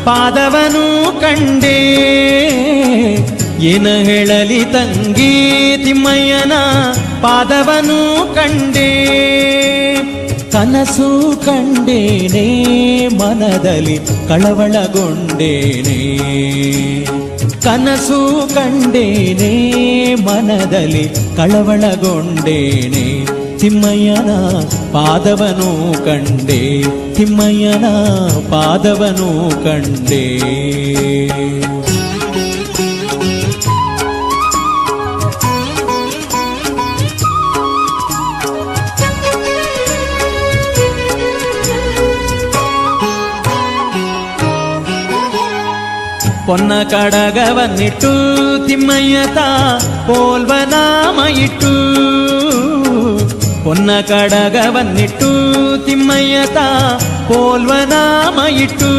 ಪಾದವನು ಕಂಡೇ. ಏನ ಹೇಳಲಿ ತಂಗಿ ತಿಮ್ಮಯ್ಯನ ಪಾದವನು ಕಂಡೇ. ಕನಸು ಕಂಡೇನೆ ಮನದಲ್ಲಿ ಕಳವಳಗೊಂಡೇನೆ. ಕನಸು ಕಂಡೇನೆ ಮನದಲ್ಲಿ ಕಳವಳಗೊಂಡೇನೆ. ತಿಮ್ಮಯ್ಯನ ಪಾದವನು ಕಂಡೆ, ತಿಮ್ಮಯ್ಯನ ಪಾದವನು ಕಂಡೆ. ಪೊನ್ನ ಕಡಗವನ್ನಿಟ್ಟು ತಿಮ್ಮಯ್ಯತ ಪೋಲ್ವನಾಮ ಇಟ್ಟು. ಪೊನ್ನ ಕಡಗವನ್ನಿಟ್ಟು ತಿಮ್ಮಯ್ಯತ ಪೋಲ್ವನಾಮ ಇಟ್ಟು.